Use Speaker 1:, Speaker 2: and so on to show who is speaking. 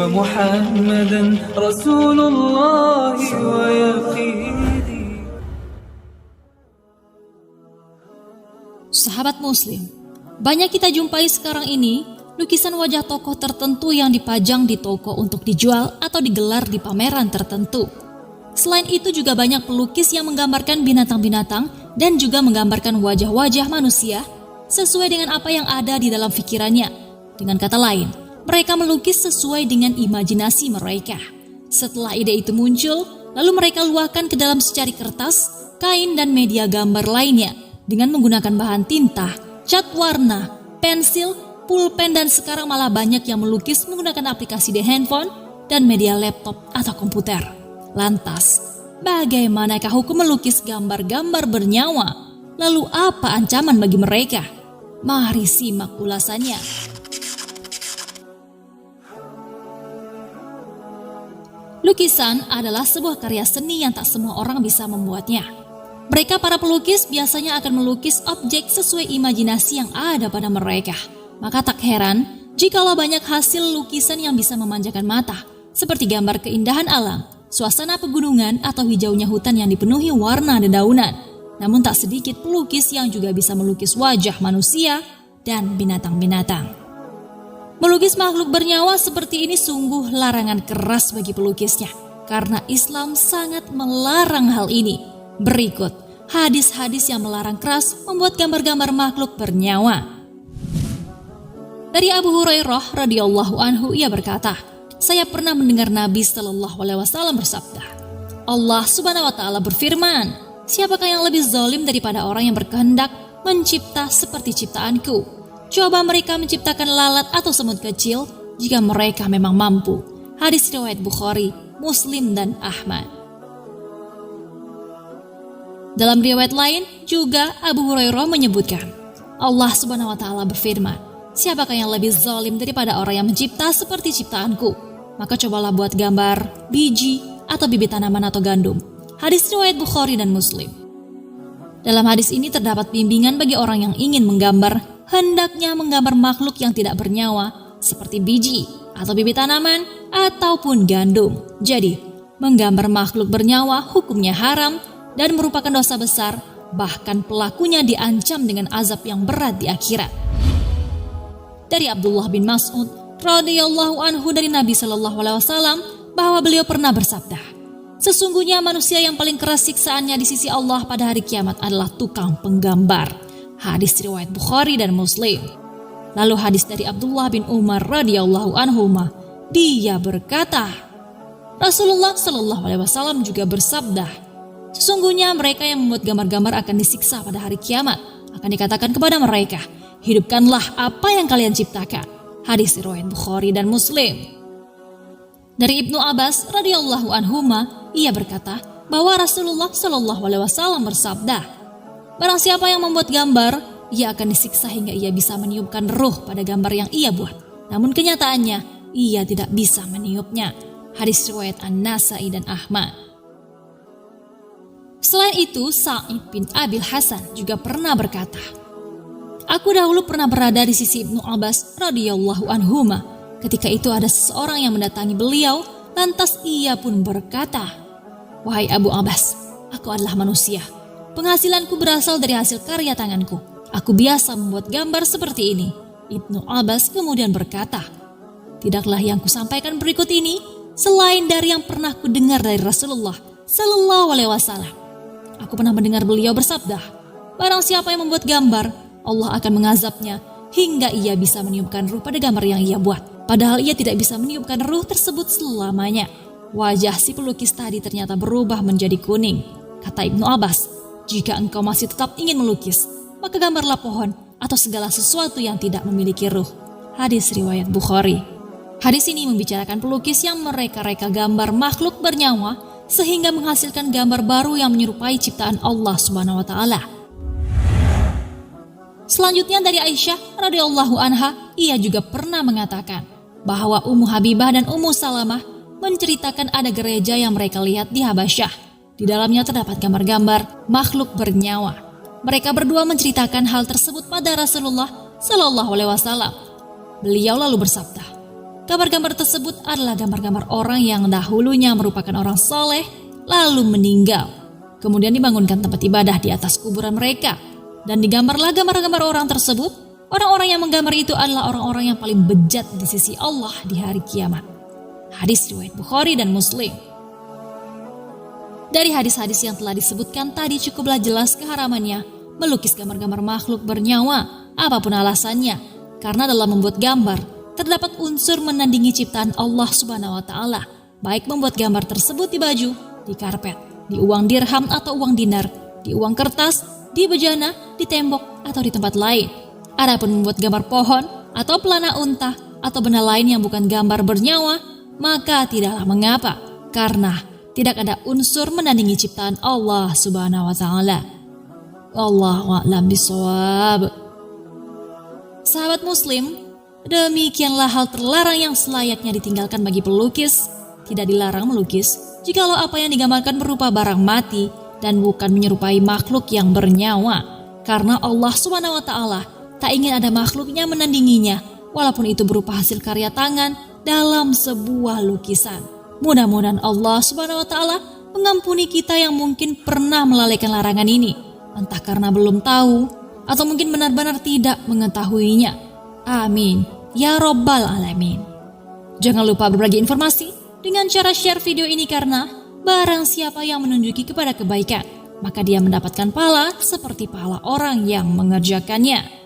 Speaker 1: ومحمدا رسول الله ويقيني.
Speaker 2: Sahabat Muslim, banyak kita jumpai sekarang ini lukisan wajah tokoh tertentu yang dipajang di toko untuk dijual atau digelar di pameran tertentu. Selain itu juga banyak pelukis yang menggambarkan binatang-binatang dan juga menggambarkan wajah-wajah manusia sesuai dengan apa yang ada di dalam pikirannya. Dengan kata lain, mereka melukis sesuai dengan imajinasi mereka. Setelah ide itu muncul, lalu mereka luahkan ke dalam secari kertas, kain dan media gambar lainnya dengan menggunakan bahan tinta, cat warna, pensil, pulpen dan sekarang malah banyak yang melukis menggunakan aplikasi di handphone dan media laptop atau komputer. Lantas, bagaimanakah hukum melukis gambar-gambar bernyawa? Lalu apa ancaman bagi mereka? Mari simak ulasannya. Lukisan adalah sebuah karya seni yang tak semua orang bisa membuatnya. Mereka para pelukis biasanya akan melukis objek sesuai imajinasi yang ada pada mereka. Maka tak heran jikalau banyak hasil lukisan yang bisa memanjakan mata, seperti gambar keindahan alam, suasana pegunungan atau hijaunya hutan yang dipenuhi warna dedaunan. Namun tak sedikit pelukis yang juga bisa melukis wajah manusia dan binatang-binatang. Melukis makhluk bernyawa seperti ini sungguh larangan keras bagi pelukisnya, karena Islam sangat melarang hal ini. Berikut hadis-hadis yang melarang keras membuat gambar-gambar makhluk bernyawa. Dari Abu Hurairah radhiyallahu anhu, ia berkata, saya pernah mendengar Nabi Shallallahu Alaihi Wasallam bersabda, Allah Subhanahu Wa Taala berfirman, siapakah yang lebih zalim daripada orang yang berkehendak mencipta seperti ciptaanku? Coba mereka menciptakan lalat atau semut kecil jika mereka memang mampu. Hadis riwayat Bukhari, Muslim dan Ahmad. Dalam riwayat lain juga Abu Hurairah menyebutkan, Allah Subhanahu Wa Taala berfirman, siapakah yang lebih zalim daripada orang yang mencipta seperti ciptaanku? Maka cobalah buat gambar biji atau bibit tanaman atau gandum. Hadis riwayat Bukhari dan Muslim. Dalam hadis ini terdapat bimbingan bagi orang yang ingin menggambar, hendaknya menggambar makhluk yang tidak bernyawa seperti biji atau bibit tanaman ataupun gandum. Jadi, menggambar makhluk bernyawa hukumnya haram dan merupakan dosa besar, bahkan pelakunya diancam dengan azab yang berat di akhirat. Dari Abdullah bin Mas'ud radhiyallahu anhu dari Nabi Shallallahu Alaihi Wasallam bahwa beliau pernah bersabda, sesungguhnya manusia yang paling keras siksaannya di sisi Allah pada hari kiamat adalah tukang penggambar. Hadis riwayat Bukhari dan Muslim. Lalu hadis dari Abdullah bin Umar radhiyallahu anhuma, dia berkata, Rasulullah Shallallahu Alaihi Wasallam juga bersabda, sesungguhnya mereka yang membuat gambar-gambar akan disiksa pada hari kiamat. Akan dikatakan kepada mereka, hidupkanlah apa yang kalian ciptakan. Hadis riwayat Bukhari dan Muslim. Dari Ibnu Abbas radhiyallahu anhuma, ia berkata bahwa Rasulullah Shallallahu Alaihi Wasallam bersabda, barang siapa yang membuat gambar, ia akan disiksa hingga ia bisa meniupkan ruh pada gambar yang ia buat. Namun kenyataannya, ia tidak bisa meniupnya. Hadis riwayat An-Nasa'i dan Ahmad. Selain itu, Sa'id bin Abil Hasan juga pernah berkata, aku dahulu pernah berada di sisi Ibnu Abbas radhiyallahu anhuma. Ketika itu ada seseorang yang mendatangi beliau, lantas ia pun berkata, wahai Abu Abbas, aku adalah manusia. Penghasilanku berasal dari hasil karya tanganku. Aku biasa membuat gambar seperti ini. Ibnu Abbas kemudian berkata, tidaklah yang kusampaikan berikut ini selain dari yang pernah kudengar dari Rasulullah Sallallahu Alaihi Wasallam. Aku pernah mendengar beliau bersabda, barang siapa yang membuat gambar, Allah akan mengazabnya hingga ia bisa meniupkan ruh pada gambar yang ia buat. Padahal ia tidak bisa meniupkan ruh tersebut selamanya. Wajah si pelukis tadi ternyata berubah menjadi kuning. Kata Ibnu Abbas, jika engkau masih tetap ingin melukis, maka gambarlah pohon atau segala sesuatu yang tidak memiliki ruh. Hadis riwayat Bukhari. Hadis ini membicarakan pelukis yang mereka-reka gambar makhluk bernyawa sehingga menghasilkan gambar baru yang menyerupai ciptaan Allah Subhanahu Wa Taala. Selanjutnya dari Aisyah radhiyallahu anha, ia juga pernah mengatakan bahwa Ummu Habibah dan Ummu Salamah menceritakan ada gereja yang mereka lihat di Habasyah. Di dalamnya terdapat gambar-gambar makhluk bernyawa. Mereka berdua menceritakan hal tersebut pada Rasulullah Sallallahu Alaihi Wasallam. Beliau lalu bersabda, Gambar-gambar tersebut adalah gambar-gambar orang yang dahulunya merupakan orang soleh, lalu meninggal. Kemudian dibangunkan tempat ibadah di atas kuburan mereka. Dan digambarlah gambar-gambar orang tersebut. Orang-orang yang menggambar itu adalah orang-orang yang paling bejat di sisi Allah di hari kiamat. Hadis riwayat Bukhari dan Muslim. Dari hadis-hadis yang telah disebutkan tadi cukuplah jelas keharamannya melukis gambar-gambar makhluk bernyawa, apapun alasannya. Karena dalam membuat gambar, terdapat unsur menandingi ciptaan Allah Subhanahu wa Ta'ala, baik membuat gambar tersebut di baju, di karpet, di uang dirham atau uang dinar, di uang kertas, di bejana, di tembok, atau di tempat lain. Adapun membuat gambar pohon, atau pelana unta, atau benda lain yang bukan gambar bernyawa, maka tidaklah mengapa, karena tidak ada unsur menandingi ciptaan Allah Subhanahu wa Ta'ala. Wallahu a'lam bishawab. Sahabat Muslim, demikianlah hal terlarang yang selayaknya ditinggalkan bagi pelukis. Tidak dilarang melukis jikalau apa yang digambarkan berupa barang mati dan bukan menyerupai makhluk yang bernyawa. Karena Allah Subhanahu wa Ta'ala tak ingin ada makhluknya menandinginya, walaupun itu berupa hasil karya tangan dalam sebuah lukisan. Mudah-mudahan Allah Subhanahu wa Ta'ala mengampuni kita yang mungkin pernah melalaikan larangan ini, entah karena belum tahu atau mungkin benar-benar tidak mengetahuinya. Amin ya Rabbal Alamin. Jangan lupa berbagi informasi dengan cara share video ini, karena barang siapa yang menunjuki kepada kebaikan, maka dia mendapatkan pahala seperti pahala orang yang mengerjakannya.